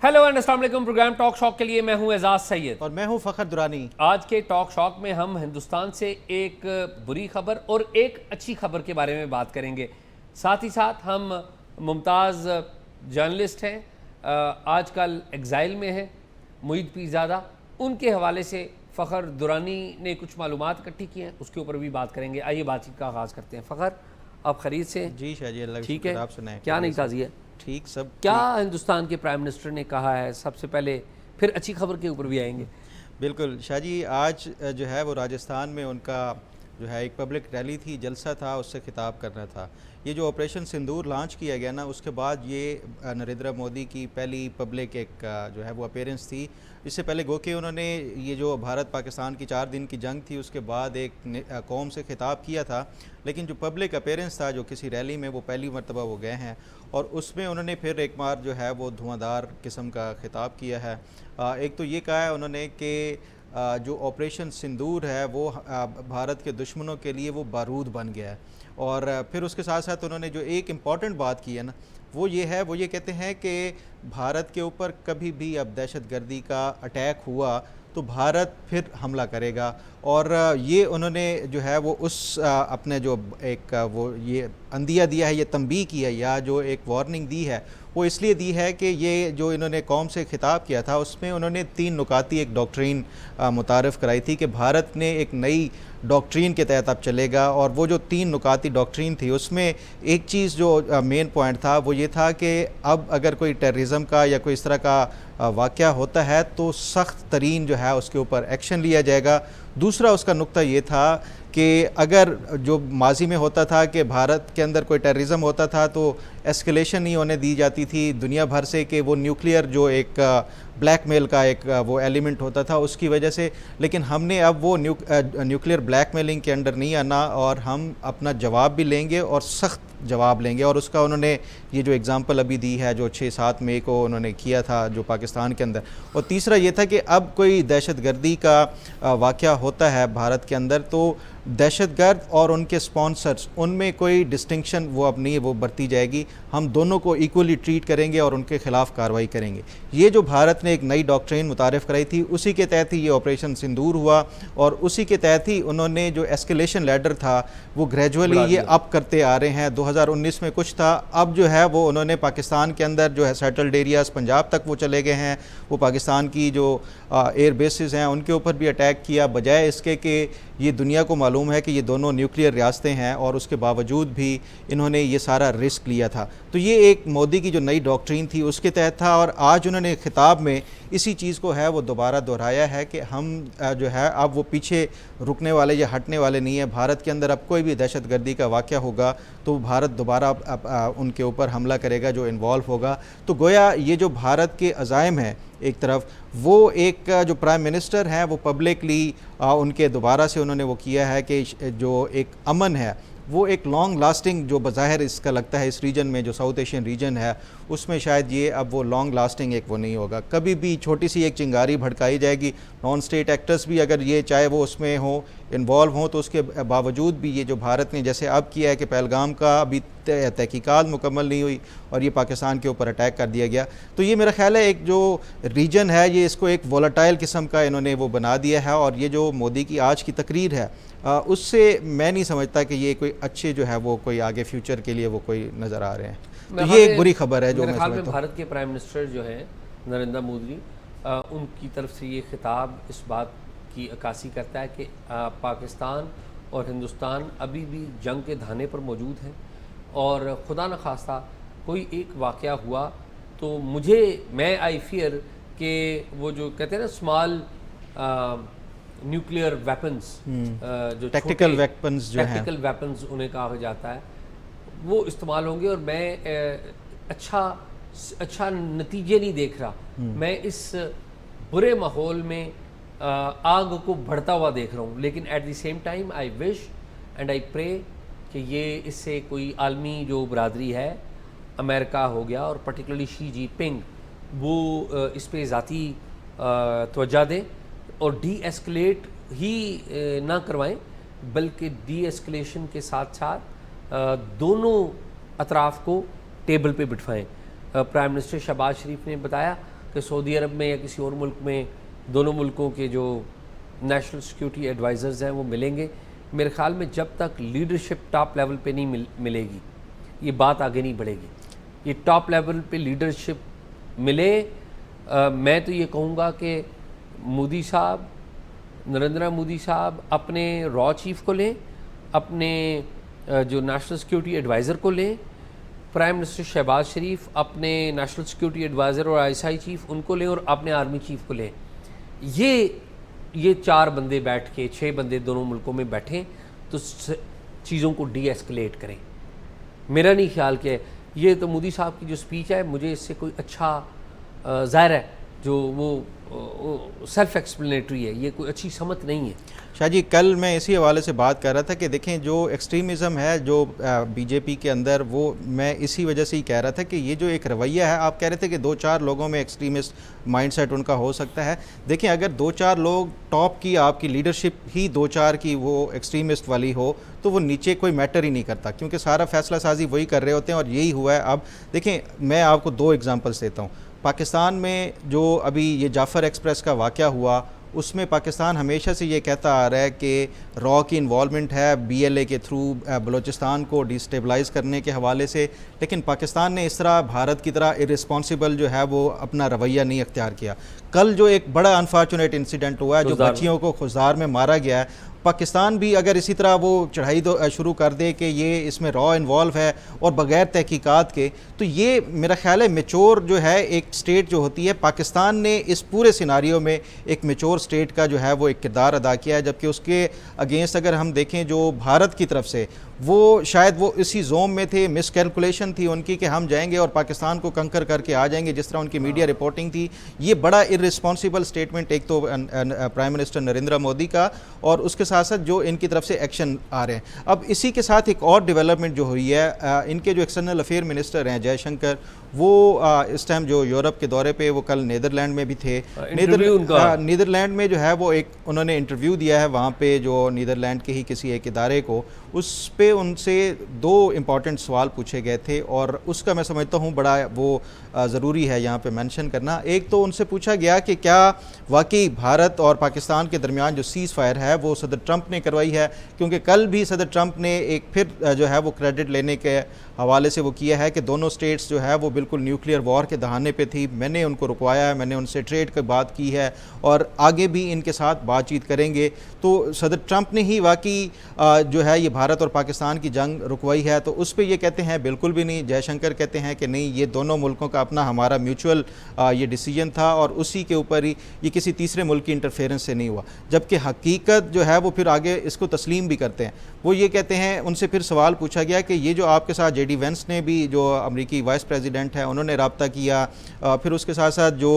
Hello and अस्सलाम वालेकुम। Programme talk shock के लिए मैं हूं एजाज सैयद और मैं हूं फ़खर दुरानी। आज के टॉक शॉक में हम हिंदुस्तान से एक बुरी खबर और एक अच्छी खबर के बारे में बात करेंगे। साथ ही साथ हम मुमताज़ जर्नलिस्ट हैं, आजकल एग्ज़ाइल में हैं, मुईद पीरज़ादा, उनके हवाले से फ़खर दुरानी ने कुछ मालूमात इकट्ठी की हैं, उसके ऊपर भी बात करेंगे। आइए बातचीत का आगाज़ करते हैं। फ़खर, आप खरीद से? जी शाहजी, अल्लाह ठीक है, आप सुनाएं। क्या नहीं ताज़ी है? ठीक सब क्या ठीक। हिंदुस्तान के प्राइम मिनिस्टर ने कहा है सबसे पहले, फिर अच्छी खबर के ऊपर भी आएंगे। बिल्कुल शाहजी, आज जो है वो राजस्थान में उनका जो है एक पब्लिक रैली थी, जलसा था, उससे खिताब करना था। ये जो ऑपरेशन सिंदूर लॉन्च किया गया ना, उसके बाद ये नरेंद्र मोदी की पहली पब्लिक एक जो है वो अपीयरेंस थी। इससे पहले गो के उन्होंने ये जो भारत पाकिस्तान की 4 दिन की जंग थी उसके बाद एक कौम से खिताब किया था, लेकिन जो पब्लिक अपीयरेंस था जो किसी रैली में, वो पहली मरतबा वो गए हैं और उसमें उन्होंने फिर एक बार जो है वो धुआंधार किस्म का खिताब किया है। एक तो ये कहा है उन्होंने कि जो ऑपरेशन सिंदूर है वो भारत के दुश्मनों के लिए वो बारूद बन गया है। और फिर उसके साथ साथ उन्होंने जो एक इम्पॉर्टेंट बात की है ना, वो ये कहते हैं कि भारत के ऊपर कभी भी अब दहशतगर्दी का अटैक हुआ तो भारत फिर हमला करेगा। और ये उन्होंने जो है वो उस अपने जो एक वो ये अंदिया दिया है, ये तंबीह की है या जो एक वार्निंग दी है, वो इसलिए दी है कि ये जो इन्होंने कौम से खिताब किया था उसमें उन्होंने 3 नुकाती एक डॉक्ट्रीन मुतारफ़ कराई थी कि भारत ने एक नई डॉक्ट्रीन के तहत अब चलेगा। और वो जो 3 नुकाती डॉक्ट्रीन थी उसमें एक चीज़ जो मेन पॉइंट था वो ये था कि अब अगर कोई टेररिज्म का या कोई इस तरह का वाक़या होता है तो सख्त तरीन जो है उसके ऊपर एक्शन लिया जाएगा। दूसरा उसका नुक्ता ये था कि अगर जो माजी में होता था कि भारत के अंदर कोई टेररिज्म होता था तो एस्केलेशन नहीं होने दी जाती थी दुनिया भर से कि वो न्यूक्लियर जो एक ब्लैकमेल का एक वो एलिमेंट होता था उसकी वजह से, लेकिन हमने अब वो न्यूक्लियर ब्लैकमेलिंग के अंडर नहीं आना और हम अपना जवाब भी लेंगे और सख्त जवाब लेंगे। और उसका उन्होंने ये जो एग्ज़ाम्पल अभी दी है जो 6-7 मई को उन्होंने किया था जो पाकिस्तान के अंदर। और तीसरा ये था कि अब कोई दहशतगर्दी का वाक़या होता है भारत के अंदर तो दहशतगर्द और उनके स्पॉन्सर्स उनमें कोई डिस्टिंक्शन वो अब नहीं वो बरती जाएगी, हम दोनों को इक्वली ट्रीट करेंगे और उनके ख़िलाफ़ कार्रवाई करेंगे। ये जो भारत ने एक नई डॉक्ट्रिन मुतारिफ़ कराई थी उसी के तहत ही ये ऑपरेशन सिंदूर हुआ और उसी के तहत ही उन्होंने जो एस्केलेशन लैडर था वो ग्रेजुअली ये अप करते आ रहे हैं। 2019 में कुछ था, अब जो है वो उन्होंने पाकिस्तान के अंदर जो है सेटल्ड एरियाज़ पंजाब तक वो चले गए हैं। वो पाकिस्तान की जो एयर बेसिस हैं उनके ऊपर भी अटैक किया, बजाय इसके कि ये दुनिया को मालूम है कि ये दोनों न्यूक्लियर रियासतें हैं और उसके बावजूद भी इन्होंने ये सारा रिस्क लिया था। तो ये एक मोदी की जो नई डॉक्ट्रिन थी उसके तहत था और आज उन्होंने खिताब में इसी चीज़ को है वो दोबारा दोहराया है कि हम जो है अब वो पीछे रुकने वाले या हटने वाले नहीं है। भारत के अंदर अब कोई भी दहशतगर्दी का वाक़या होगा तो भारत दोबारा उनके ऊपर हमला करेगा जो इन्वॉल्व होगा। तो गोया ये जो भारत के अज़ाइम हैं एक तरफ, वो एक जो प्राइम मिनिस्टर हैं वो पब्लिकली उनके दोबारा से उन्होंने वो किया है कि जो एक अमन है वो एक लॉन्ग लास्टिंग जो बज़ाहिर इसका लगता है इस रीजन में जो साउथ एशियन रीजन है उसमें शायद ये अब वो लॉन्ग लास्टिंग एक वो नहीं होगा। कभी भी छोटी सी एक चिंगारी भड़काई जाएगी, नॉन स्टेट एक्टर्स भी अगर ये चाहे वो उसमें हो इन्वॉल्व हों तो उसके बावजूद भी ये जो भारत ने जैसे अब किया है कि पहलगाम का अभी तहकीकात मुकम्मल नहीं हुई और ये पाकिस्तान के ऊपर अटैक कर दिया गया, तो ये मेरा ख्याल है एक जो रीजन है ये इसको एक वोलेटाइल किस्म का इन्होंने वो बना दिया है। और ये जो मोदी की आज की तकरीर है उससे मैं नहीं समझता कि ये कोई अच्छे जो है वो कोई आगे फ्यूचर के लिए वो कोई नज़र आ रहे हैं। तो ये एक बुरी खबर है जो मैं समझता हूं। भारत के प्राइम मिनिस्टर जो हैं नरेंद्र मोदी, उनकी तरफ से ये खिताब इस बात की अक्कासी करता है कि पाकिस्तान और हिंदुस्तान अभी भी जंग के धाने पर मौजूद हैं और खुदा न खास्ता कोई एक वाक़या हुआ तो मैं आई फियर कि वो जो कहते हैं ना स्मॉल न्यूक्लियर वेपन्स, जो टैक्टिकल वेपन्स उन्हें कहा जाता है, वो इस्तेमाल होंगे और मैं अच्छा नतीजे नहीं देख रहा। मैं इस बुरे माहौल में आग को बढ़ता हुआ देख रहा हूँ, लेकिन at the same time I wish and I pray कि ये इससे कोई आलमी जो बरादरी है, अमेरिका हो गया और पर्टिकुलरली शी जिनपिंग, वो इस पे ज़ाती तवज्जो दें और डी एस्केलेट ही ना करवाएं, बल्कि डी एस्केलेशन के साथ साथ दोनों अतराफ़ को टेबल पे बिठवाएं। प्राइम मिनिस्टर शहबाज शरीफ ने बताया कि सऊदी अरब में या किसी और मुल्क में दोनों मुल्कों के जो नेशनल सिक्योरिटी एडवाइज़र्स हैं वो मिलेंगे। मेरे ख़्याल में जब तक लीडरशिप टॉप लेवल पे नहीं मिलेगी ये बात आगे नहीं बढ़ेगी। ये टॉप लेवल पे लीडरशिप मिले। मैं तो ये कहूँगा कि मोदी साहब, नरेंद्र मोदी साहब अपने रॉ चीफ को लें, अपने जो नेशनल सिक्योरिटी एडवाइज़र को लें, प्राइम मिनिस्टर शहबाज शरीफ अपने नेशनल सिक्योरिटी एडवाइज़र और आईएसआई चीफ उनको लें, और अपने आर्मी चीफ को लें। ये 4 बंदे बैठ के, 6 बंदे दोनों मुल्कों में बैठें तो चीज़ों को डी एस्केलेट करें। मेरा नहीं ख्याल कि ये तो मोदी साहब की जो स्पीच है, मुझे इससे कोई अच्छा ज़ाहिर है जो वो सेल्फ एक्सप्लेनेटरी है, ये कोई अच्छी समझ नहीं है। शाह जी, कल मैं इसी हवाले से बात कर रहा था कि देखें जो एक्सट्रीमिज़म है जो बीजेपी के अंदर, वो मैं इसी वजह से ही कह रहा था कि ये जो एक रवैया है, आप कह रहे थे कि 2-4 लोगों में एक्सट्रीमिस्ट माइंडसेट उनका हो सकता है। देखें, अगर 2-4 लोग टॉप की आपकी लीडरशिप ही 2-4 की वो एक्सट्रीमिस्ट वाली हो तो वो नीचे कोई मैटर ही नहीं करता, क्योंकि सारा फैसला साजी वही कर रहे होते हैं, और यही हुआ है। अब देखें, मैं आपको 2 एग्जांपल्स देता हूँ। पाकिस्तान में जो अभी ये जाफ़र एक्सप्रेस का वाक़या हुआ, उसमें पाकिस्तान हमेशा से ये कहता आ रहा है कि रॉ की इन्वॉल्वमेंट है बीएलए के थ्रू बलूचिस्तान को डिस्टेबलाइज़ करने के हवाले से, लेकिन पाकिस्तान ने इस तरह भारत की तरह इर्रिस्पॉन्सिबल जो है वो अपना रवैया नहीं अख्तियार किया। कल जो एक बड़ा अनफॉर्चुनेट इंसिडेंट हुआ है, जो बच्चियों को खुजदार में मारा गया है, पाकिस्तान भी अगर इसी तरह वो चढ़ाई शुरू कर दे कि ये इसमें रॉ इन्वॉल्व है और बग़ैर तहकीकात के, तो ये मेरा ख्याल है मेच्योर जो है एक स्टेट जो होती है, पाकिस्तान ने इस पूरे सिनारियो में एक मेच्योर स्टेट का जो है वो एक किरदार अदा किया है। जबकि उसके अगेंस्ट अगर हम देखें जो भारत की तरफ से, वो शायद वो इसी जोन में थे, मिसकैलकुलेशन थी उनकी कि हम जाएंगे और पाकिस्तान को कंकर करके आ जाएंगे, जिस तरह उनकी मीडिया रिपोर्टिंग थी। ये बड़ा इर्रिस्पॉन्सिबल स्टेटमेंट एक तो प्राइम मिनिस्टर नरेंद्र मोदी का, और उसके साथ साथ जो इनकी तरफ से एक्शन आ रहे हैं। अब इसी के साथ एक और डेवलपमेंट जो हुई है, इनके जो एक्सटर्नल अफेयर मिनिस्टर हैं जयशंकर, वो इस टाइम जो यूरोप के दौरे पे, वो कल नीदरलैंड में भी थे। नीदरलैंड में जो है वो एक उन्होंने इंटरव्यू दिया है वहाँ पे, जो नीदरलैंड के ही किसी एक इदारे को, उस पे उनसे 2 इम्पॉर्टेंट सवाल पूछे गए थे, और उसका मैं समझता हूँ बड़ा वो ज़रूरी है यहाँ पे मेंशन करना। एक तो उनसे पूछा गया कि क्या वाकई भारत और पाकिस्तान के दरमियान जो सीज़ फायर है वो सदर ट्रंप ने करवाई है, क्योंकि कल भी सदर ट्रंप ने एक फिर जो है वो क्रेडिट लेने के हवाले से वो किया है कि दोनों स्टेट्स जो है वो बिल्कुल न्यूक्लियर वॉर के दहाने पे थी, मैंने उनको रुकवाया है, मैंने उनसे ट्रेड की बात की है और आगे भी इनके साथ बातचीत करेंगे। तो सदर ट्रंप ने ही वाकई जो है ये भारत और पाकिस्तान की जंग रुकवाई है, तो उस पर ये कहते हैं बिल्कुल भी नहीं। जयशंकर कहते हैं कि नहीं, ये दोनों मुल्कों का अपना हमारा म्यूचुअल ये डिसीजन था, और उसी के ऊपर ही ये किसी तीसरे मुल्क की इंटरफेरेंस से नहीं हुआ। जबकि हकीकत जो है वो फिर आगे इसको तस्लीम भी करते हैं। वो ये कहते हैं, उनसे फिर सवाल पूछा गया कि ये जो आपके साथ जेडी वेंस ने भी, जो अमेरिकी वाइस प्रेसिडेंट है, उन्होंने रब्ता किया, फिर उसके साथ साथ जो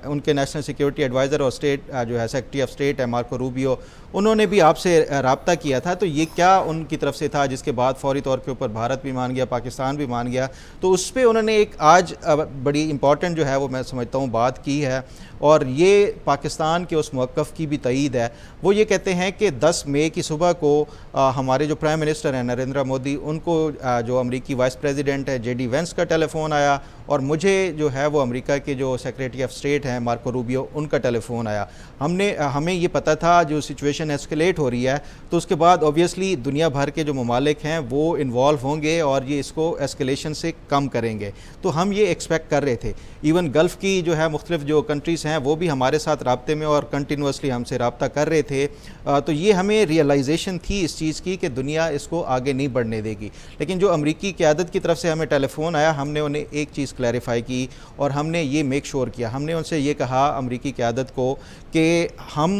उनके नेशनल सिक्योरिटी एडवाइज़र और स्टेट जो है सेक्रेटरी ऑफ स्टेट है मार्को रूबियो, उन्होंने भी आपसे रब्ता किया था, तो ये क्या उनकी तरफ से था जिसके बाद फौरी तौर के ऊपर भारत भी मान गया, पाकिस्तान भी मान गया। तो उस पर उन्होंने एक आज बड़ी इंपॉर्टेंट जो है वो मैं समझता हूँ बात की है, और ये पाकिस्तान के उस मौक़िफ़ की भी तईद है। वो ये कहते हैं कि 10 मई की सुबह को हमारे जो प्राइम मिनिस्टर हैं नरेंद्र मोदी, उनको जो अमेरिकी वाइस प्रेसिडेंट है जेडी वेंस का टेलीफ़ोन आया, और मुझे जो है वो अमेरिका के जो सेक्रेटरी ऑफ स्टेट हैं मार्को रूबियो, उनका टेलीफ़ोन आया। हमें ये पता था जो सिचुएशन एस्केलेट हो रही है, तो उसके बाद ऑब्वियसली दुनिया भर के जो ममालिक हैं वो इन्वॉल्व होंगे और ये इसको एस्केलेशन से कम करेंगे। तो हम ये एक्सपेक्ट कर रहे थे। इवन गल्फ़ की जो है मुख्तलिफ जो कंट्रीज़ हैं वो भी हमारे साथ राब्ते में और कंटिन्यूसली हमसे रब्ता कर रहे थे। तो ये हमें रियलाइजेशन थी इस चीज़ की कि दुनिया इसको आगे नहीं बढ़ने देगी। लेकिन जो अमरीकी क़यादत की तरफ से हमें टेलीफ़ोन आया, हमने उन्हें एक चीज़ क्लैरिफाई की और हमने ये मेक श्योर किया, हमने उनसे ये कहा अमरीकी क़यादत को कि हम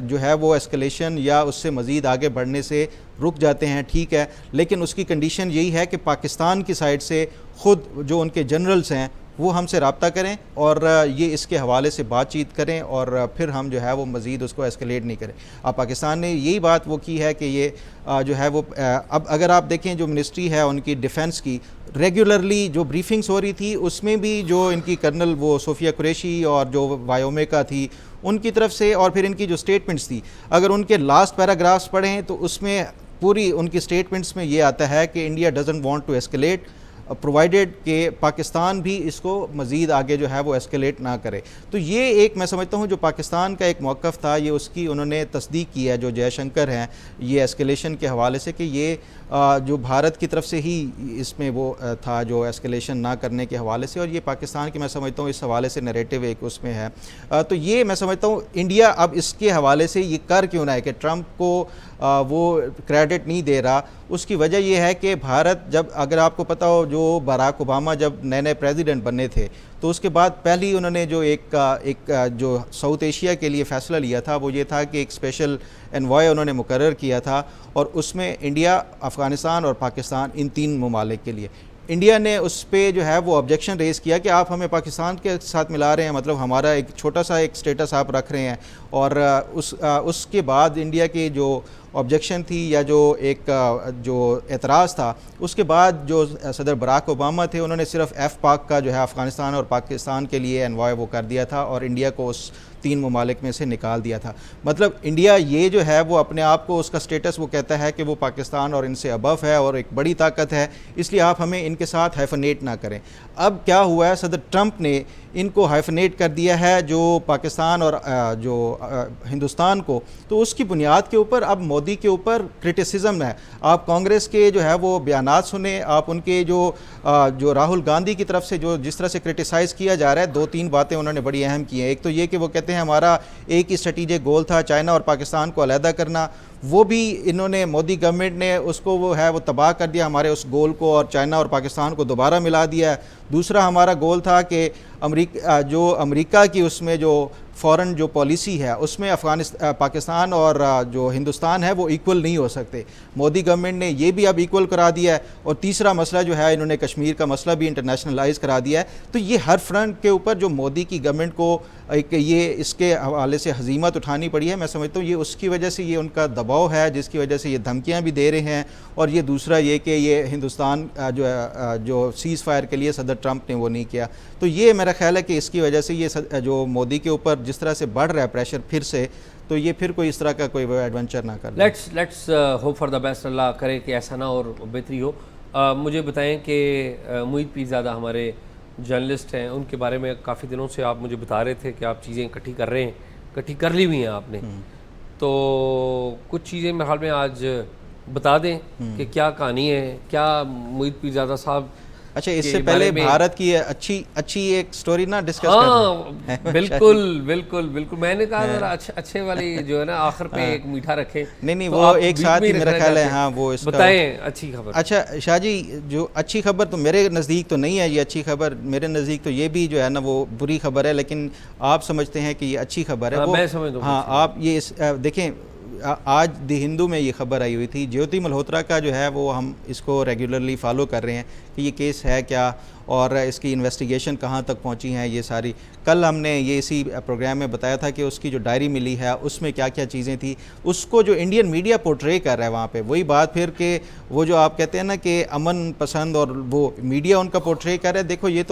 जो है वो एस्केलेशन या उससे मज़ीद आगे बढ़ने से रुक जाते हैं, ठीक है, लेकिन उसकी कंडीशन यही है कि पाकिस्तान की साइड से ख़ुद जो उनके जनरल्स हैं वो हमसे रब्ता करें और ये इसके हवाले से बातचीत करें, और फिर हम जो है वो मज़ीद उसको एस्केलेट नहीं करें। अब पाकिस्तान ने यही बात वो की है कि ये जो है वो अब अगर आप देखें जो मिनिस्ट्री है उनकी डिफेंस की, रेगुलरली जो ब्रीफिंग्स हो रही थी उसमें भी जो इनकी कर्नल वो सोफिया कुरैशी और जो वायोमेका थी उनकी तरफ से, और फिर इनकी जो स्टेटमेंट्स थी, अगर उनके लास्ट पैराग्राफ्स पढ़ें तो उसमें पूरी उनकी स्टेटमेंट्स में ये आता है कि India doesn't want to escalate, provided कि पाकिस्तान भी इसको मज़ीद आगे जो है वो एस्केलेट ना करे। तो ये एक मैं समझता हूँ जो पाकिस्तान का एक मौक़िफ़ था, ये उसकी उन्होंने तस्दीक की है जो जयशंकर हैं ये एस्केलेशन के हवाले से, कि ये जो भारत की तरफ से ही इसमें वो था जो एस्केलेशन ना करने के हवाले से, और ये पाकिस्तान की मैं समझता हूँ इस हवाले से नैरेटिव एक उसमें है। तो ये मैं समझता हूँ इंडिया अब इसके हवाले से ये कर क्यों ना है कि ट्रंप को वो क्रेडिट नहीं दे रहा। उसकी वजह यह है कि भारत जब, अगर आपको पता हो, जो बराक ओबामा जब नए नए प्रेसिडेंट बने थे तो उसके बाद पहले उन्होंने जो एक जो साउथ एशिया के लिए फ़ैसला लिया था वो ये था कि एक स्पेशल एनवॉय उन्होंने मुकर्रर किया था, और उसमें इंडिया, अफ़गानिस्तान और पाकिस्तान, इन 3 ममालिक के लिए इंडिया ने उस पर जो है वो ऑब्जेक्शन रेज़ किया कि आप हमें पाकिस्तान के साथ मिला रहे हैं, मतलब हमारा एक छोटा सा एक स्टेटस आप रख रहे हैं। और उसके बाद इंडिया की जो ऑब्जेक्शन थी या जो एक जो एतराज़ था, उसके बाद जो सदर बराक ओबामा थे उन्होंने सिर्फ एफ-पाक का जो है अफ़गानिस्तान और पाकिस्तान के लिए एनवॉय वो कर दिया था और इंडिया को उस 3 ममालिक में से निकाल दिया था। मतलब इंडिया ये जो है वो अपने आप को, उसका स्टेटस वो कहता है कि वो पाकिस्तान और इनसे अबव है और एक बड़ी ताकत है, इसलिए आप हमें इनके साथ हाइफनेट ना करें। अब क्या हुआ है, सदर ट्रंप ने इनको हाइफनेट कर दिया है जो पाकिस्तान और जो हिंदुस्तान को, तो उसकी बुनियाद के ऊपर अब मोदी के ऊपर क्रिटिसिज्म है। आप कांग्रेस के जो है वो बयानात सुने, आप उनके जो राहुल गांधी की तरफ से जो जिस तरह से क्रिटिसाइज़ किया जा रहा है, 2-3 बातें उन्होंने बड़ी अहम की हैं। एक तो ये कि वो कहते हैं हमारा एक ही स्ट्रेटेजिक गोल था चाइना और पाकिस्तान को अलहदा करना, वो भी इन्होंने, मोदी गवर्नमेंट ने उसको वो है वो तबाह कर दिया, हमारे उस गोल को, और चाइना और पाकिस्तान को दोबारा मिला दिया। दूसरा हमारा गोल था कि अमेरिका की उसमें जो फ़ॉरेन जो पॉलिसी है उसमें पाकिस्तान और जो हिंदुस्तान है वो इक्वल नहीं हो सकते। मोदी गवर्नमेंट ने ये भी अब इक्वल करा दिया है। और तीसरा मसला जो है, इन्होंने कश्मीर का मसला भी इंटरनेशनलाइज करा दिया है। तो ये हर फ्रंट के ऊपर जो मोदी की गवर्नमेंट को एक ये इसके हवाले से हजीमत उठानी पड़ी है। मैं समझता हूँ ये उसकी वजह से ये उनका दबाव है, जिसकी वजह से ये धमकियाँ भी दे रहे हैं। और ये दूसरा ये कि ये हिंदुस्तान जो सीज़ फायर के लिए सदर ट्रंप ने वो नहीं किया। तो ये मेरा ख्याल है कि इसकी वजह से ये जो मोदी के ऊपर जिस तरह से बढ़ रहा है प्रेशर फिर से, तो ये फिर कोई इस तरह का कोई एडवेंचर ना कर। Let's hope for the best, अल्लाह करे कि ऐसा ना और बेहतरी हो। मुझे बताएं कि मुईद पीरज़ादा हमारे जर्नलिस्ट हैं, उनके बारे में काफ़ी दिनों से आप मुझे बता रहे थे कि आप चीज़ें इकट्ठी कर रहे हैं, इकट्ठी कर ली हुई हैं आपने, तो कुछ चीज़ें मेरे ख्याल में आज बता दें कि क्या कहानी है, क्या मुईद पीरज़ादा साहब। अच्छा, इससे पहले भारत की अच्छी एक स्टोरी ना डिस्कस हाँ, बिल्कुल मैंने कहा जरा अच्छे वाली जो है ना आखिर पे एक मीठा रखें। नहीं तो वो एक साथ ही मेरा ख्याल है। हाँ, वो इसका बताएं अच्छी खबर। अच्छा शाह जी, जो अच्छी खबर तो मेरे नज़दीक तो नहीं है ये अच्छी खबर, मेरे नज़दीक तो ये भी जो है ना वो बुरी खबर है, लेकिन आप समझते हैं कि ये अच्छी खबर है। हाँ, वो मैं समझता हूँ। हाँ, आप ये देखें, आज द हिंदू में ये खबर आई हुई थी, ज्योति मल्होत्रा का जो है वो हम इसको रेगुलरली फॉलो कर रहे हैं कि ये केस है क्या और इसकी इन्वेस्टिगेशन कहाँ तक पहुँची है ये सारी। कल हमने ये इसी प्रोग्राम में बताया था कि उसकी जो डायरी मिली है उसमें क्या क्या चीज़ें थी, उसको जो इंडियन मीडिया पोर्ट्रे कर रहा है वहाँ पे, वही बात फिर कि वो जो आप कहते हैं ना कि अमन पसंद और वो मीडिया उनका पोर्ट्रे कर रहा है। देखो ये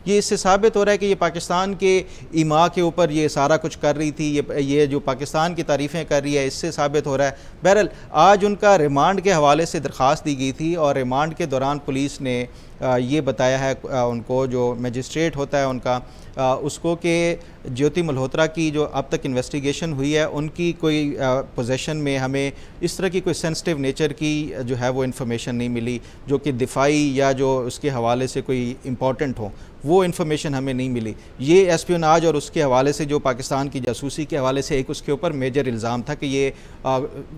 इससे साबित हो रहा है कि ये पाकिस्तान के ईमा के ऊपर ये सारा कुछ कर रही थी, ये जो पाकिस्तान की तारीफ़ें कर रही है, इससे साबित हो रहा है। बहरहाल आज उनका रिमांड के हवाले से दरख्वास्त दी गई थी और रिमांड के दौरान पुलिस ने ये बताया है उनको, जो मजिस्ट्रेट होता है उनका, उसको कि ज्योति मल्होत्रा की जो अब तक इन्वेस्टिगेशन हुई है उनकी कोई पोजेशन में हमें इस तरह की कोई सेंसिटिव नेचर की जो है वो इन्फॉर्मेशन नहीं मिली जो कि दिफाई या जो उसके हवाले से कोई इम्पॉर्टेंट हो, वो इन्फॉर्मेशन हमें नहीं मिली। ये एस्पियोनाज और उसके हवाले से जो पाकिस्तान की जासूसी के हवाले से एक उसके ऊपर मेजर इल्ज़ाम था कि ये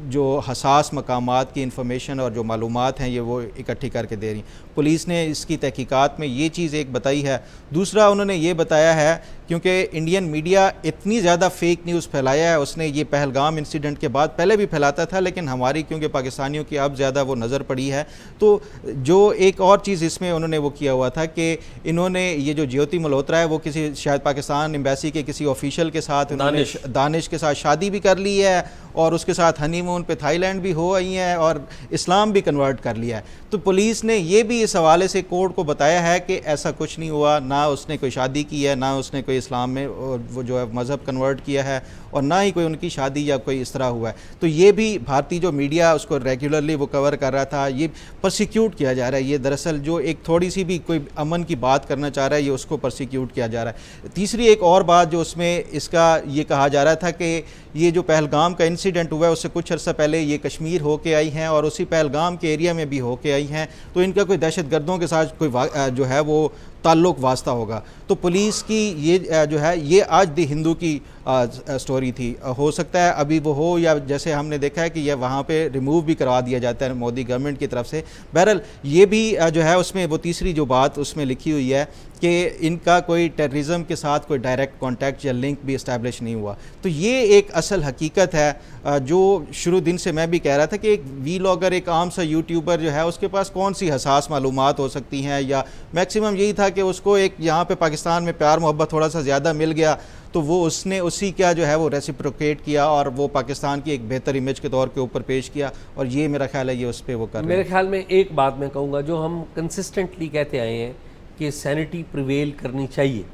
जो हसास मकामात की इन्फॉर्मेशन और जो मालूमात हैं ये वो इकट्ठी करके दे रही। पुलिस ने इसकी तहकीकात में ये चीज़ एक बताई है। दूसरा उन्होंने ये बताया है, क्योंकि इंडियन मीडिया इतनी ज़्यादा फेक न्यूज़ फैलाया है, उसने ये पहलगाम इंसिडेंट के बाद पहले भी फैलाता था, लेकिन हमारी क्योंकि पाकिस्तानियों की अब ज़्यादा वो नज़र पड़ी है, तो जो एक और चीज़ इसमें उन्होंने वो किया हुआ था कि इन्होंने ये जो ज्योति मल्होत्रा है वो किसी शायद पाकिस्तान एम्बेसी के किसी ऑफिशियल के साथ उन्होंने दानिश के साथ शादी भी कर ली है और उसके साथ हनीमून पे थाईलैंड भी हो आई हैं और इस्लाम भी कन्वर्ट कर लिया है। तो पुलिस ने ये भी इस हवाले से कोर्ट को बताया है कि ऐसा कुछ नहीं हुआ, ना उसने कोई शादी की है, ना उसने कोई इस्लाम में वो जो है मज़हब कन्वर्ट किया है और ना ही कोई उनकी शादी या कोई इस तरह हुआ है। तो ये भी भारतीय जो मीडिया उसको रेगुलरली वो कवर कर रहा था, ये परसिक्यूट किया जा रहा है। ये दरअसल जो एक थोड़ी सी भी कोई अमन की बात करना चाह रहा है ये उसको परसिक्यूट किया जा रहा है। तीसरी एक और बात जो उसमें इसका ये कहा जा रहा था कि ये जो पहलगाम का इंसिडेंट हुआ है उससे कुछ अर्सा पहले ये कश्मीर होके आई हैं और उसी पहलगाम के एरिया में भी होके आई हैं, तो इनका कोई दहशतगर्दों के साथ कोई जो है वो ताल्लुक़ वास्ता होगा। तो पुलिस की ये जो है ये आज दी हिंदू की स्टोरी थी। हो सकता है अभी वो हो या जैसे हमने देखा है कि ये वहाँ पे रिमूव भी करवा दिया जाता है मोदी गवर्नमेंट की तरफ से। बहरहाल ये भी जो है उसमें वो तीसरी जो बात उसमें लिखी हुई है कि इनका कोई टेररिज्म के साथ कोई डायरेक्ट कॉन्टैक्ट या लिंक भी इस्टेब्लिश नहीं हुआ। तो ये एक असल हकीकत है जो शुरू दिन से मैं भी कह रहा था कि एक वीलॉगर, एक आम सा यूट्यूबर जो है उसके पास कौन सी हसास मालूमात हो सकती हैं, या मैक्सिमम यही था कि उसको एक यहाँ पे पाकिस्तान में प्यार मोहब्बत थोड़ा सा ज़्यादा मिल गया तो वो उसने उसी का जो है वो रेसिप्रोकेट किया और वो पाकिस्तान की एक बेहतर इमेज के तौर के ऊपर पेश किया, और ये मेरा ख्याल है ये उस पर वो कर रहे हैं। मेरे ख्याल में एक बात मैं कहूँगा, जो हम कंसिस्टेंटली कहते आए हैं कि सैनिटी प्रिवेल करनी चाहिए,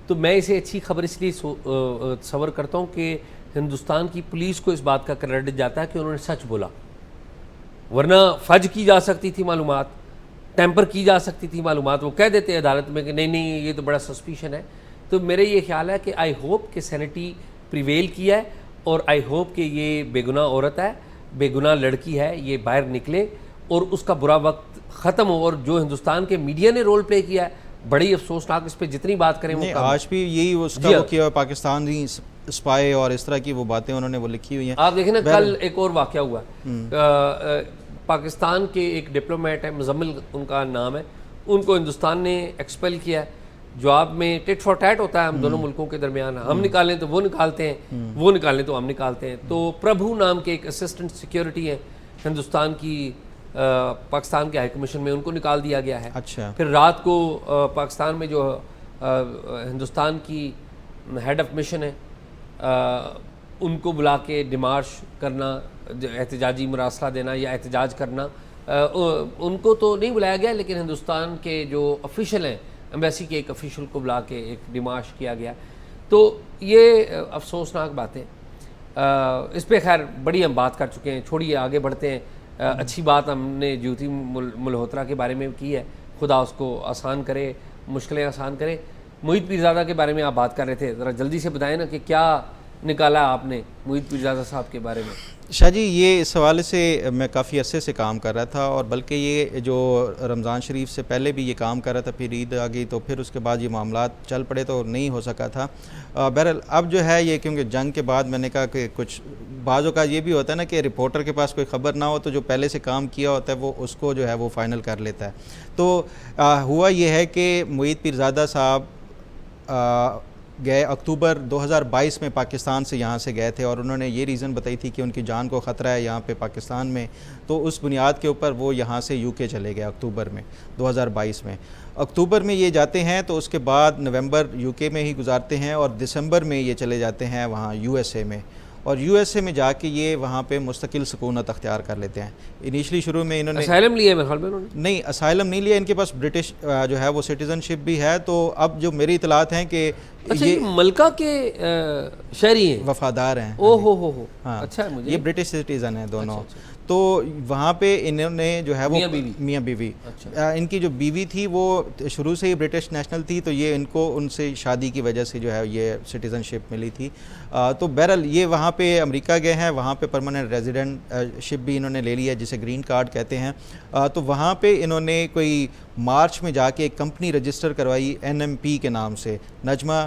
तो मैं इसे अच्छी खबर इसलिए सवर करता हूँ कि हिंदुस्तान की पुलिस को इस बात का क्रेडिट जाता है कि उन्होंने सच बोला, वरना फज की जा सकती थी मालूमात, टैंपर की जा सकती थी मालूमात। वो कह देते हैं अदालत में कि नहीं नहीं ये तो बड़ा सस्पिशन है। तो मेरे ये ख्याल है कि आई होप कि सैनिटी प्रिवेल किया है और आई होप कि ये बेगुनाह औरत है, बेगुनाह लड़की है, ये बाहर निकले और उसका बुरा वक्त ख़त्म हो। और जो हिंदुस्तान के मीडिया ने रोल प्ले किया है बड़ी अफसोसनाक, इस पर जितनी बात करें वो आज भी यही उसका वो किया, पाकिस्तानी स्पाई और इस तरह की वो बातें उन्होंने वो लिखी हुई हैं। आप देखें ना, कल एक और वाक़या हुआ, पाकिस्तान के एक डिप्लोमेट है, मुजम्मिल उनका नाम है, उनको हिंदुस्तान ने एक्सपेल किया है। जवाब में टिट फॉर टैट होता है हम दोनों मुल्कों के दरमियान, हम निकालें तो वो निकालते हैं, वो निकालें तो हम निकालते हैं। तो प्रभु नाम के एक असिस्टेंट सिक्योरिटी है हिंदुस्तान की पाकिस्तान के हाई कमीशन में, उनको निकाल दिया गया है। अच्छा। फिर रात को पाकिस्तान में जो हिंदुस्तान की हेड ऑफ मिशन है उनको बुला के डिमार्श करना, एहतजाजी मुरासला देना या एहतजाज करना, उनको तो नहीं बुलाया गया, लेकिन हिंदुस्तान के जो ऑफिशियल हैं, एम्बेसी के एक ऑफिशियल को बुला के एक डिमार्श किया गया। तो ये अफसोसनाक बातें, इस पे खैर बड़ी हम बात कर चुके हैं, छोड़िए आगे बढ़ते हैं। अच्छी बात हमने ज्योति मल्होत्रा के बारे में की है, खुदा उसको आसान करे, मुश्किलें आसान करे। मोहित पीरज़ादा के बारे में आप बात कर रहे थे, ज़रा जल्दी से बताएं ना कि क्या निकाला आपने मोहित पीरज़ादा साहब के बारे में। शाह जी, ये इस हवाले से मैं काफ़ी अरसे से काम कर रहा था और बल्कि ये जो रमज़ान शरीफ से पहले भी ये काम कर रहा था, फिर ईद आ गई तो फिर उसके बाद ये मामलात चल पड़े तो नहीं हो सका था। बहरहाल अब जो है ये, क्योंकि जंग के बाद मैंने कहा कि कुछ बाज़ों का ये भी होता है ना कि रिपोर्टर के पास कोई ख़बर ना हो तो जो पहले से काम किया होता है वो उसको जो है वो फ़ाइनल कर लेता है। तो हुआ ये है कि मोहित पीरज़ादा साहब गए अक्टूबर 2022 में पाकिस्तान से यहाँ से गए थे और उन्होंने ये रीज़न बताई थी कि उनकी जान को ख़तरा है यहाँ पे पाकिस्तान में। तो उस बुनियाद के ऊपर वो यहाँ से यूके चले गए अक्टूबर में 2022 में। अक्टूबर में ये जाते हैं तो उसके बाद नवंबर यूके में ही गुजारते हैं और दिसंबर में ये चले जाते हैं वहाँ यूएसए में, और यूएसए में जाके ये वहाँ पे मुस्तकिल सुकूनत अख्तियार कर लेते हैं। इनिशली शुरू में इन्होंने असाइलम लिया मेरे ख्याल में उन्होंने, नहीं असाइलम नहीं लिया, इनके पास ब्रिटिश जो है वो सिटीज़नशिप भी है। तो अब जो मेरी इतलात हैं कि अच्छा ये मलका के शहरी हैं, वफादार हैं। ओ हो हाँ, अच्छा है, मुझे ये ब्रिटिश सिटीज़न है दोनों। अच्छा। तो वहाँ पे इन्होंने जो है वो मियाँ बीवी अच्छा। इनकी जो बीवी थी वो शुरू से ही ब्रिटिश नेशनल थी, तो ये इनको उनसे शादी की वजह से जो है ये सिटीज़नशिप मिली थी। तो बहरहाल ये वहाँ पे अमेरिका गए हैं, वहाँ पे परमानेंट रेजिडेंटशिप भी इन्होंने ले लिया जिसे ग्रीन कार्ड कहते हैं। तो वहाँ पे इन्होंने कोई मार्च में जाके एक कंपनी रजिस्टर करवाई NMP के नाम से, नजमा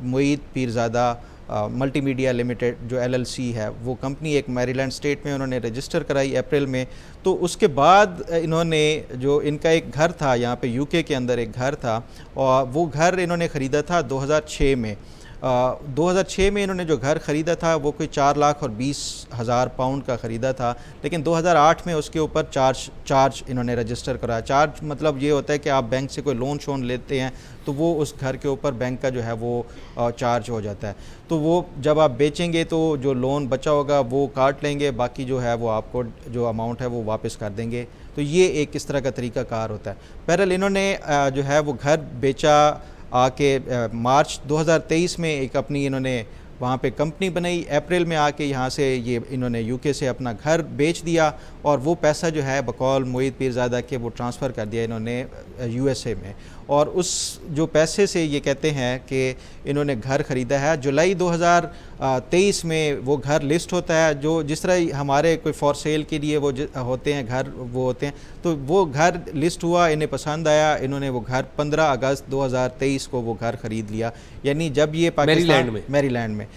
मोहित पीरज़ादा मल्टीमीडिया लिमिटेड जो LLC है, वो कंपनी एक मैरीलैंड स्टेट में उन्होंने रजिस्टर कराई अप्रैल में। तो उसके बाद इन्होंने जो इनका एक घर था यहाँ पे यूके के अंदर एक घर था, और वो घर इन्होंने ख़रीदा था 2006 में। 2006 में इन्होंने जो घर ख़रीदा था वो कोई 4,20,000 पाउंड का ख़रीदा था, लेकिन 2008 में उसके ऊपर चार्ज इन्होंने रजिस्टर कराया। चार्ज मतलब ये होता है कि आप बैंक से कोई लोन शोन लेते हैं तो वो उस घर के ऊपर बैंक का जो है वो चार्ज हो जाता है। तो वो जब आप बेचेंगे तो जो लोन बचा होगा वो काट लेंगे, बाकी जो है वो आपको जो अमाउंट है वो वापस कर देंगे। तो ये एक इस तरह का तरीका कार होता है। बहरहाल इन्होंने जो है वो घर बेचा आके मार्च 2023 में एक अपनी इन्होंने वहाँ पे कंपनी बनाई। अप्रैल में आके यहाँ से ये इन्होंने यूके से अपना घर बेच दिया और वो पैसा जो है बकौल मोहित पीरज़ादा के वो ट्रांसफ़र कर दिया इन्होंने यूएसए में। और उस जो पैसे से ये कहते हैं कि इन्होंने घर ख़रीदा है। जुलाई 2023 में वो घर लिस्ट होता है, जो जिस तरह हमारे कोई फॉर सेल के लिए वो होते हैं घर, वो होते हैं, तो वो घर लिस्ट हुआ, इन्हें पसंद आया, इन्होंने वो घर 15 अगस्त 2023 को वो घर ख़रीद लिया। यानी जब ये मैरीलैंड में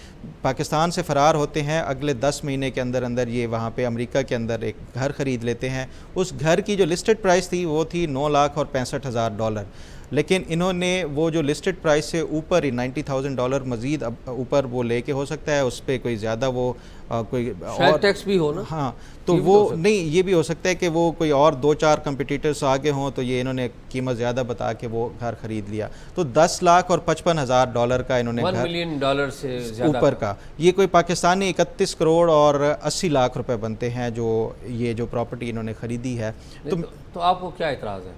पाकिस्तान से फ़रार होते हैं, अगले 10 महीने के अंदर अंदर ये वहाँ पे अमेरिका के अंदर एक घर ख़रीद लेते हैं। उस घर की जो लिस्टेड प्राइस थी वो थी $9,65,000, लेकिन इन्होंने वो जो लिस्टेड प्राइस से ऊपर ही $90,000 मज़ीद ऊपर वो लेके, हो सकता है उस पर कोई ज़्यादा वो कोई और टैक्स भी हो ना, हाँ, तो वो नहीं, ये भी हो सकता है कि वो कोई और 2-4 कंपटीटर्स आगे हों, तो ये इन्होंने कीमत ज़्यादा बता के वो घर ख़रीद लिया। तो $10,55,000 का इन्होंने $1 मिलियन से ज़्यादा ऊपर का, ये कोई पाकिस्तानी 31 करोड़ और 80 लाख रुपए बनते हैं जो ये जो प्रॉपर्टी इन्होंने ख़रीदी है। तो आपको क्या एतराज़ है?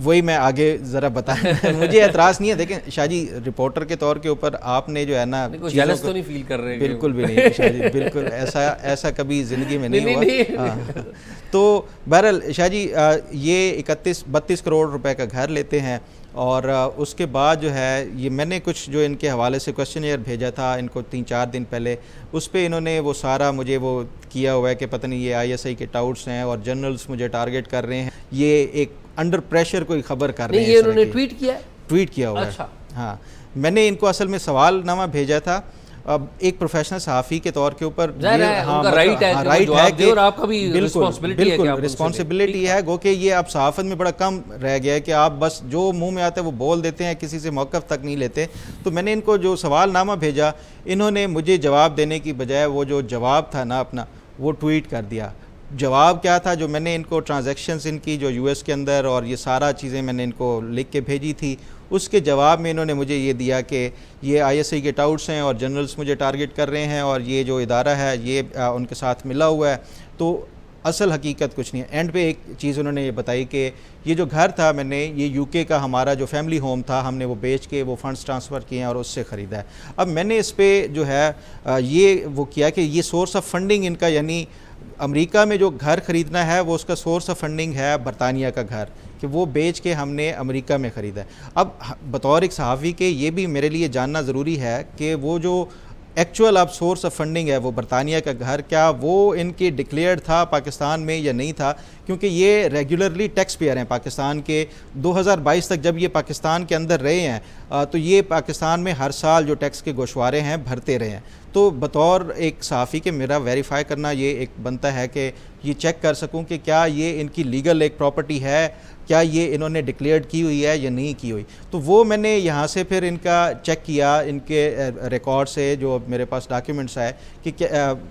वही मैं आगे ज़रा बताएं। मुझे एतराज़ नहीं है, देखें शाहजी, रिपोर्टर के तौर के ऊपर आपने जो है ना, जेलस तो नहीं फील कर रहे? बिल्कुल भी नहीं शाहजी, बिल्कुल ऐसा कभी ज़िंदगी में नहीं हुआ। तो बहरहाल शाहजी, ये 32 करोड़ रुपए का घर लेते हैं और उसके बाद जो है ये मैंने कुछ जो इनके हवाले से क्वेश्चनियर भेजा था इनको 3-4 दिन पहले, उस पर इन्होंने वो सारा मुझे वो किया हुआ है कि पता नहीं ये ISI के टाउट्स हैं और जनरल्स मुझे टारगेट कर रहे हैं, ये एक अंडर प्रेशर कोई खबर कर रहे हैं। ये उन्होंने ट्वीट किया हुआ अच्छा। है। हाँ, मैंने इनको असल में सवालनामा भेजा था। अब एक प्रोफेशनल सहाफ़ी के तौर के ऊपर राइट है कि और आपका भी रिस्पॉन्सिबिलिटी है, गो कि ये अब सहाफ़त में बड़ा कम रह गया है कि आप बस जो मुंह में आता है वो बोल देते हैं, किसी से मौक़िफ़ तक नहीं लेते। तो मैंने इनको जो सवालनामा भेजा, इन्होंने मुझे जवाब देने की बजाय वो जो जवाब था ना अपना, वो ट्वीट कर दिया। जवाब क्या था, जो मैंने इनको ट्रांजैक्शंस इनकी जो US के अंदर और ये सारा चीज़ें मैंने इनको लिख के भेजी थी, उसके जवाब में इन्होंने मुझे ये दिया कि ये ISI के टाउट्स हैं और जनरल्स मुझे टारगेट कर रहे हैं और ये जो इदारा है ये उनके साथ मिला हुआ है। तो असल हकीकत कुछ नहीं है। एंड पे एक चीज़ उन्होंने ये बताई कि ये जो घर था मैंने, ये UK का हमारा जो फैमिली होम था, हमने वो बेच के वो फ़ंड्स ट्रांसफ़र किए हैं और उससे ख़रीदा है। अब मैंने इस पर जो है ये वो किया कि ये सोर्स ऑफ फंडिंग इनका, यानी अमेरिका में जो घर ख़रीदना है वो उसका सोर्स ऑफ फंडिंग है बरतानिया का घर, कि वो बेच के हमने अमेरिका में ख़रीदा है। अब बतौर एक सहाफ़ी के ये भी मेरे लिए जानना ज़रूरी है कि वो जो एक्चुअल अब सोर्स ऑफ फंडिंग है वो बरतानिया का घर, क्या वो इनकी डिक्लेयर्ड था पाकिस्तान में या नहीं था, क्योंकि ये रेगुलरली टैक्स पेयर हैं पाकिस्तान के। 2022 तक जब ये पाकिस्तान के अंदर रहे हैं तो ये पाकिस्तान में हर साल जो टैक्स के गोशवारे हैं भरते रहे हैं। तो बतौर एक सहाफ़ी के मेरा वेरीफाई करना ये एक बनता है कि ये चेक कर सकूं कि क्या ये इनकी लीगल एक प्रॉपर्टी है, क्या ये इन्होंने डिक्लेयर्ड की हुई है या नहीं की हुई। तो वो मैंने यहाँ से फिर इनका चेक किया, इनके रिकॉर्ड से जो मेरे पास डॉक्यूमेंट्स आए कि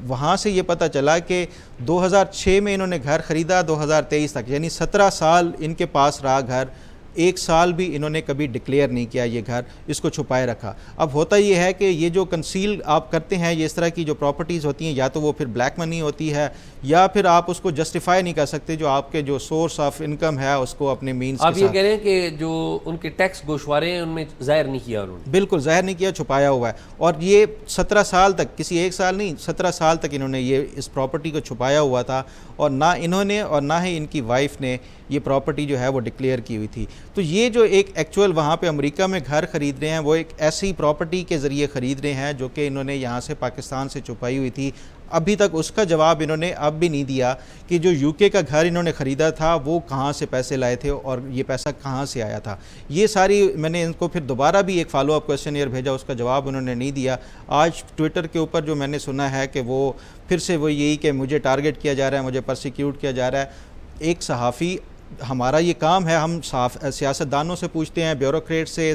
वहाँ से ये पता चला कि 2006 में इन्होंने घर ख़रीदा, 2023 तक यानी 17 साल इनके पास रहा घर। 1 साल भी इन्होंने कभी डिक्लेयर नहीं किया ये घर, इसको छुपाए रखा। अब होता ये है कि ये जो कंसील आप करते हैं, ये इस तरह की जो प्रॉपर्टीज़ होती हैं, या तो वो फिर ब्लैक मनी होती है या फिर आप उसको जस्टिफाई नहीं कर सकते, जो आपके जो सोर्स ऑफ इनकम है उसको अपने मीन्स आप ये कह रहे हैं कि जो उनके टैक्स गोशवारे हैं उनमें ज़ाहिर नहीं किया उन्होंने? बिल्कुल ज़ाहिर नहीं किया, छुपाया हुआ है। और ये 17 साल तक, किसी 1 साल नहीं, 17 साल तक इन्होंने ये इस प्रॉपर्टी को छुपाया हुआ था और ना इन्होंने और ना ही इनकी वाइफ ने ये प्रॉपर्टी जो है वो डिक्लेयर की हुई थी। तो ये जो एक एक्चुअल वहाँ पे अमेरिका में घर ख़रीद रहे हैं, वो एक ऐसी प्रॉपर्टी के ज़रिए ख़रीद रहे हैं जो कि इन्होंने यहाँ से पाकिस्तान से छुपाई हुई थी। अभी तक उसका जवाब इन्होंने अब भी नहीं दिया कि जो UK का घर इन्होंने ख़रीदा था वो कहाँ से पैसे लाए थे और ये पैसा कहाँ से आया था। ये सारी मैंने इनको फिर दोबारा भी एक फ़ॉलो अप क्वेश्चनियर भेजा, उसका जवाब उन्होंने नहीं दिया। आज ट्विटर के ऊपर जो मैंने सुना है कि वो फिर से वो यही कि मुझे टारगेट किया जा रहा है, मुझे परसिक्यूट किया जा रहा है। एक सहाफ़ी हमारा ये काम है, हम सियासतदानों से पूछते हैं, ब्यूरोक्रेट से,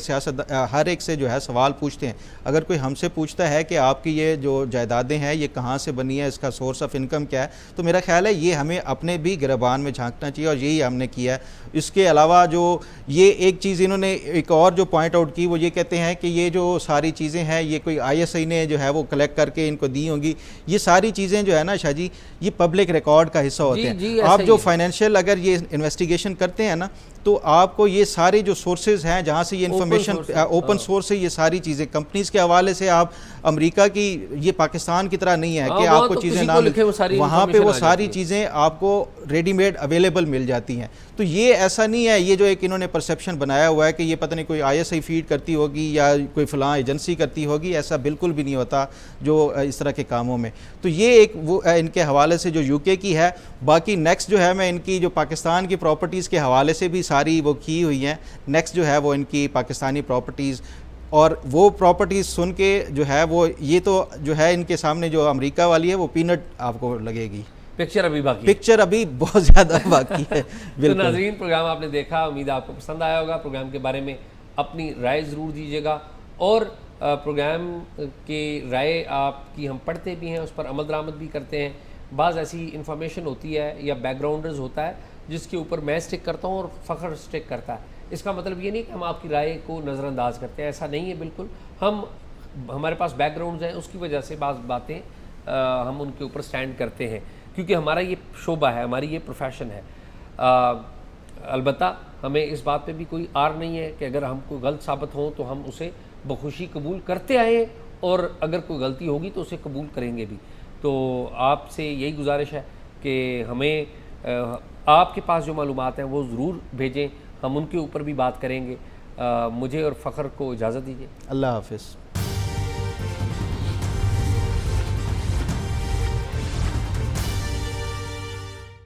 हर एक से जो है सवाल पूछते हैं। अगर कोई हमसे पूछता है कि आपकी ये जो जायदादें हैं ये कहाँ से बनी है, इसका सोर्स ऑफ इनकम क्या है, तो मेरा ख्याल है ये हमें अपने भी गिरबान में झांकना चाहिए, और यही हमने किया है। इसके अलावा जो ये एक चीज़ इन्होंने एक और जो पॉइंट आउट की, वो ये कहते हैं कि ये जो सारी चीज़ें हैं ये कोई ISI ने जो है वो कलेक्ट करके इनको दी होंगी। ये सारी चीज़ें जो है ना शाह जी, ये पब्लिक रिकॉर्ड का हिस्सा होते हैं। आप जो फाइनेंशियल अगर ये इन्वेस्टिगेशन करते हैं ना, तो आपको ये सारे जो सोर्सेज हैं जहाँ से ये इन्फॉर्मेशन ओपन सोर्स है, ये सारी चीज़ें कंपनीज के हवाले से, आप अमेरिका की, ये पाकिस्तान की तरह नहीं है कि आपको तो चीज़ें ना, वहाँ पे वो सारी चीज़ें आपको रेडीमेड अवेलेबल मिल जाती हैं। तो ये ऐसा नहीं है, ये जो एक इन्होंने परसेप्शन बनाया हुआ है कि ये पता नहीं कोई ISI फीड करती होगी या कोई फ़लाँ एजेंसी करती होगी, ऐसा बिल्कुल भी नहीं होता जो इस तरह के कामों में। तो ये एक वो इनके हवाले से जो UK की है। बाकी नेक्स्ट जो है मैं इनकी जो पाकिस्तान की प्रॉपर्टीज़ के हवाले से भी सारी वो की हुई हैं। नेक्स्ट जो है वो इनकी पाकिस्तानी प्रॉपर्टीज़, और वो प्रॉपर्टीज़ सुन के जो है वो, ये तो जो है इनके सामने जो अमेरिका वाली है वो पीनट आपको लगेगी। पिक्चर अभी बाकी, पिक्चर अभी बहुत ज़्यादा बाकी है। तो नाज़रीन, प्रोग्राम आपने देखा, उम्मीद है आपको पसंद आया होगा। प्रोग्राम के बारे में अपनी राय ज़रूर दीजिएगा, और प्रोग्राम की राय आपकी हम पढ़ते भी हैं, उस पर अमल दरामद भी करते हैं। बाज़ ऐसी इन्फॉर्मेशन होती है या बैकग्राउंडर्स होता है जिसके ऊपर मैं स्टिक करता हूँ और फ़ख्र स्टिक करता है। इसका मतलब ये नहीं कि हम आपकी राय को नज़रअंदाज करते हैं, ऐसा नहीं है बिल्कुल। हमारे पास बैकग्राउंड्स हैं, उसकी वजह से बाज़ बातें हम उनके ऊपर स्टैंड करते हैं, क्योंकि हमारा ये शोबा है, हमारी ये प्रोफेशन है। अलबत्ता हमें इस बात पे भी कोई आर नहीं है कि अगर हम कोई गलत साबित हों तो हम उसे बखुशी कबूल करते आए, और अगर कोई गलती होगी तो उसे कबूल करेंगे भी। तो आपसे यही गुजारिश है कि हमें आपके पास जो मालूमात हैं वो ज़रूर भेजें, हम उनके ऊपर भी बात करेंगे। मुझे और फ़ख्र को इजाज़त दीजिए। अल्लाह हाफ़िज़।